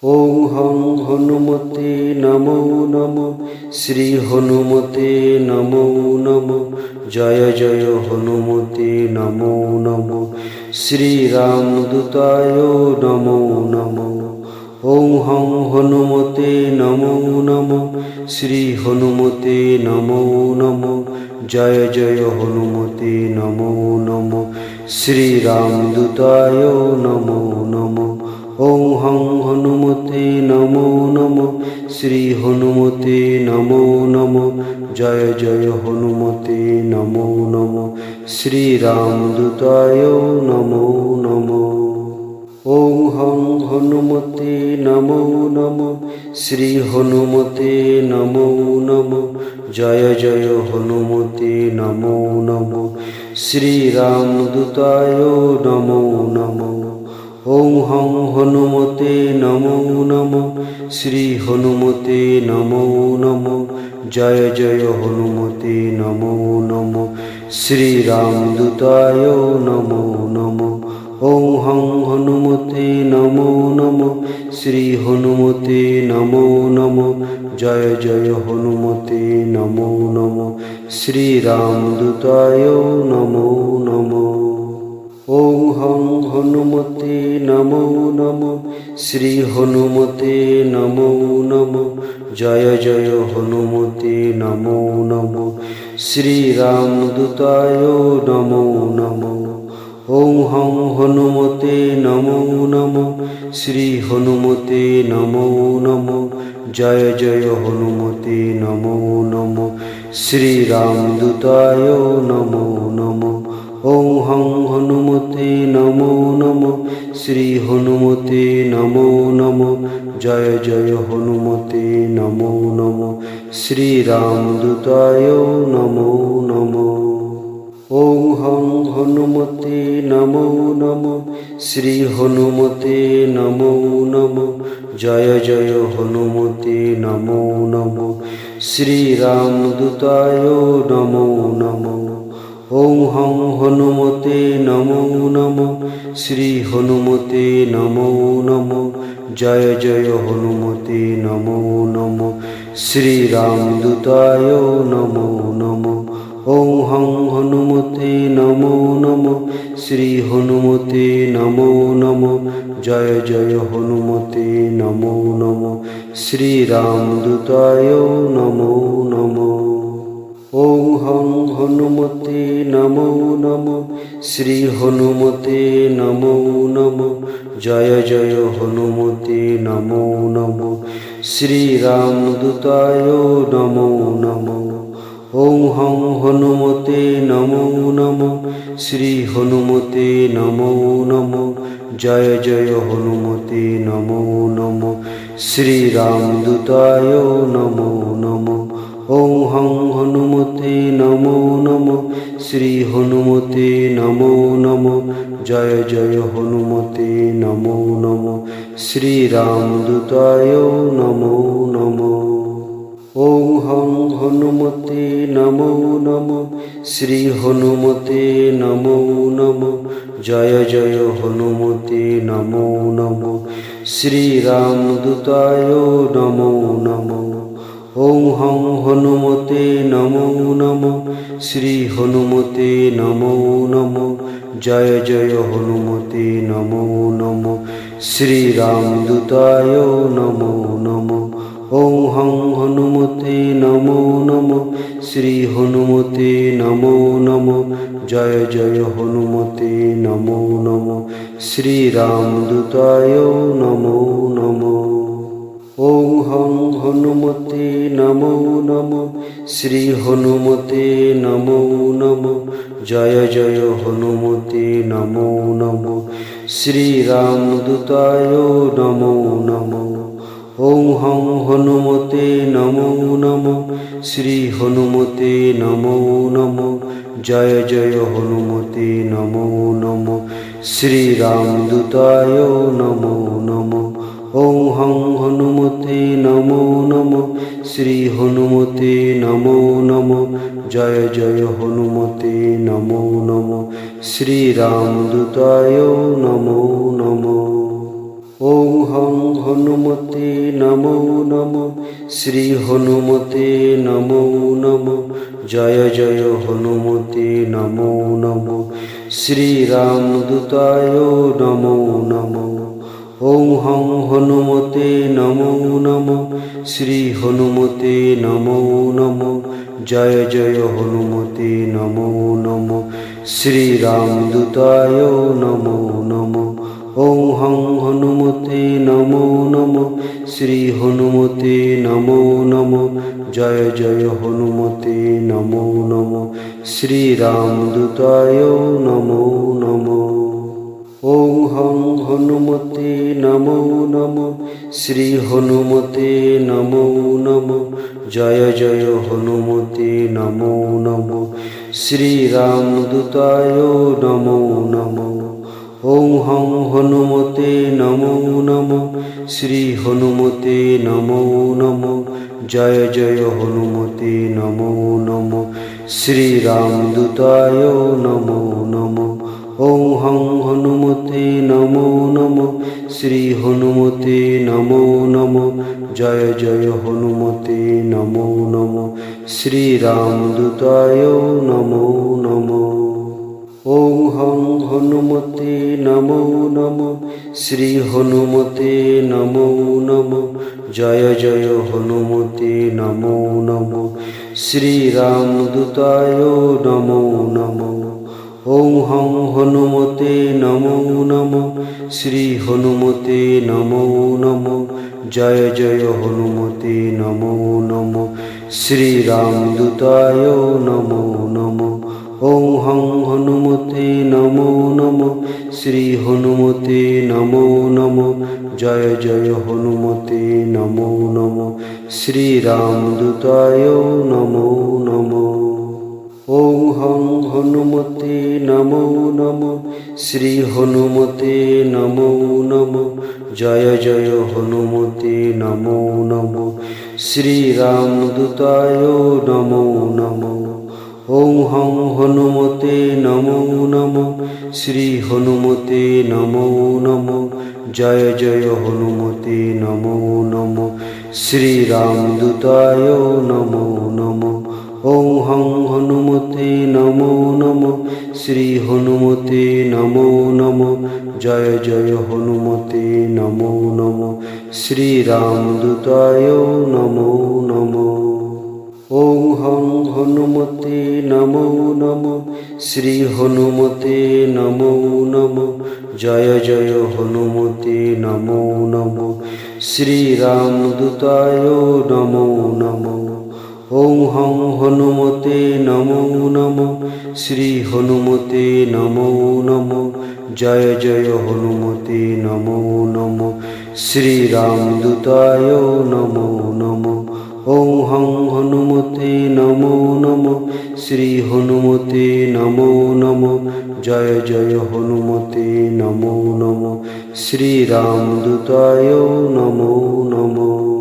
ওং হং হনুমতে নমো নমো, শ্রী হনুমতে নমো নমো। জয় জয় হনুমতে নমো নমো, শ্রীরামদূতায় নমো নমো। ওং হং হনুমতে নমো নমো, শ্রী হনুমতে নমো নমো। জয় জয় হনুমতে নমো নমো, শ্রীরামদূতায় নমো নমো। ওং হং হনুমতে নমো নমো, শ্রী হনুমতে নমো নমো। জয় জয় হনুমতে নমো নমো, শ্রীরামদূতায় নমো নমো। ওং হং হনুমতে নমো নমো, শ্রী হনুমতে নমো নমো। জয় জয় হনুমতে নমো নমো, শ্রীরামদূতায় নমো নমো। ওং হং হনুমতে নমো নমো, শ্রী হনুমতে নমো নমো। জয় জয় হনুমতে নমো নমো, শ্রীরামদূতায় নমো নমো। ওং হং হনুমতে নমো নমো, শ্রী হনুমতে নমো নমো। জয় জয় হনুমতে নমো নমো, শ্রীরামদূতায় নমো নমো। ওং হং হনুমতে নমো নমো, শ্রী হনুমতে নমো নমো। জয় জয় হনুমতে নমো নমো, শ্রীরামদূতায় নমো নমো। ওং হং হনুমতে নমো নমো, শ্রী হনুমতে নমো নমো। জয় জয় হনুমতে নমো নমো, শ্রীরামদূতায় নমো নমো। ওং হং হনুমতে নমো নমো, শ্রী হনুমতে নমো নমো। জয় জয় হনুমতে নমো নমো, শ্রীরামদূতায় নমো নমো। ওং হং হনুমতে নমো নমো, শ্রী হনুমতে নমো নমো। জয় জয় হনুমতে নমো নমো, শ্রীরামদূতায় নমো নমো। ওং হং হনুমতে নমো নমো, শ্রী হনুমতে নমো নমো। জয় জয় হনুমতে নমো নমো, শ্রীরামদূতায় নমো নমো। ওং হং হনুমতে নমো নমো, শ্রী হনুমতে নমো নমো। জয় জয় হনুমতে নমো নমো, শ্রীরামদূতায় নমো নমো। ওং হং হনুমতে নমো নমো, শ্রী হনুমতে নমো নমো। জয় জয় হনুমতে নমো নমো, শ্রীরামদূতায় নমো নমো। ওং হং হনুমতে নমো নমো, শ্রী হনুমতে নমো নমো। জয় জয় হনুমতে নমো নমো, শ্রীরামদূতায় নমো নমো। ওং হং হনুমতে নমো নমো, শ্রী হনুমতে নমো নমো। জয় জয় হনুমতে নমো নমো, শ্রীরামদূতায় নমো নমো। ওং হং হনুমতে নমো নমো, শ্রী হনুমতে নমো নমো। জয় জয় হনুমতে নমো নমো, শ্রীরামদূতায় নমো নমো। ওং হং হনুমতে নমো নমো, শ্রী হনুমতে নমো নমো। জয় জয় হনুমতে নমো নমো, শ্রীরামদূতায় নমো নমো। ওং হং হনুমতে নমো নমো, শ্রী হনুমতে নমো নমো। জয় জয় হনুমতে নমো নমো, শ্রীরামদূতায় নমো নমো। ওং হং হনুমতে নমো নমো, শ্রী হনুমতে নমো নমো। জয় জয় হনুমতে নমো নমো, শ্রীরামদূতায় নমো নমো। ওং হং হনুমতে নমো নমো, শ্রী হনুমতে নমো নমো। জয় জয় হনুমতে নমো নমো, শ্রীরামদূতায় নমো নমো। ওং হং হনুমতে নমো নমো, শ্রী হনুমতে নমো নমো। জয় জয় হনুমতে নমো নমো, শ্রীরামদূতায় নমো নমো। ওং হং হনুমতে হনুমতে নমো নমো, শ্রী হনুমতে নমো নমো, জয় জয় হনুমতে নমো নমো, শ্রীরামদূতায় নমো নমো। ওং হং হনুমতে নমো নমো, শ্রী হনুমতে নমো নমো, জয় জয় হনুমতে নমো নমো, শ্রীরামদূতায় নমো নমো। ওং হং হনুমতে নমো নমো, শ্রী হনুমতে নমো নমো, জয় জয় হনুমতে নমো নমো, শ্রীরামদূতায় নমো নমো। ওং হং হনুমতে নমো নমো, শ্রী হনুমতে নমো নমো, জয় জয় হনুমতে নমো নমো, শ্রীরামদূতায় নমো নমো। ওং হং হনুমতে নমো নমো, শ্রী হনুমতে নমো নমো, জয় জয় হনুমতে নমো নমো, শ্রীরামদূতায় নমো নমো। ওং হং হনুমতে নমো নমো, শ্রী হনুমতে নমো নমো, জয় জয় হনুমতে নমো নমো, শ্রীরামদূতায় নমো নমো। ওং হং হনুমতে নমো নমো, শ্রী হনুমতে নমো নমো, জয় জয় হনুমতে নমো নমো, শ্রীরামদূতায় নমো নমো। ওং হং হনুমতে নমো নমো, শ্রী হনুমতে নমো নমো, জয় জয় হনুমতে নমো নমো, শ্রীরামদূতায় নমো নমো। ওং হং হনুমতে নমো নমো, শ্রী হনুমতে নমো নমো, জয় জয় হনুমতে নমো নমো, শ্রীরামদূতায় নমো নমো। ওং হং হনুমতে নমো নমো, শ্রী হনুমতে নমো নমো, জয় জয় হনুমতে নমো নমো, শ্রীরামদূতায় নমো নমো। ওং হং হনুমতে নমো নমো, শ্রী হনুমতে নমো নমো, জয় জয় হনুমতে নমো নমো, শ্রীরামদূতায় নমো নমো। ওং হং হনুমতে নমো নমো, শ্রী হনুমতে নমো নমো, জয় জয় হনুমতে নমো নমো, শ্রীরামদূতায় নমো নমো। ওং হং হনুমতে নমো নমো, শ্রী হনুমতে নমো নমো, জয় জয় হনুমতে নমো নমো, শ্রীরামদূতায় নমো নমো, শ্রী হনুমতে নমো নমো, জয় জয় হনুমতে নমো নমো, শ্রীরামদূতায় নমো নমো। ওং হং হনুমতে নমো নমো, শ্রী হনুমতে নমো নমো, জয় জয় হনুমতে নমো নমো, শ্রীরামদূতায় নমো নমো। ওং হং হনুমতে নমো নমো, শ্রী হনুমতে নমো নমো, জয় জয় হনুমতে নমো নমো, শ্রীরামদূতায় নমো নমো। ওং হং হনুমতে নমো নমো, শ্রী হনুমতে নমো নমো, জয় জয় হনুমতে নমো নমো, শ্রীরামদূতায় নমো নমো।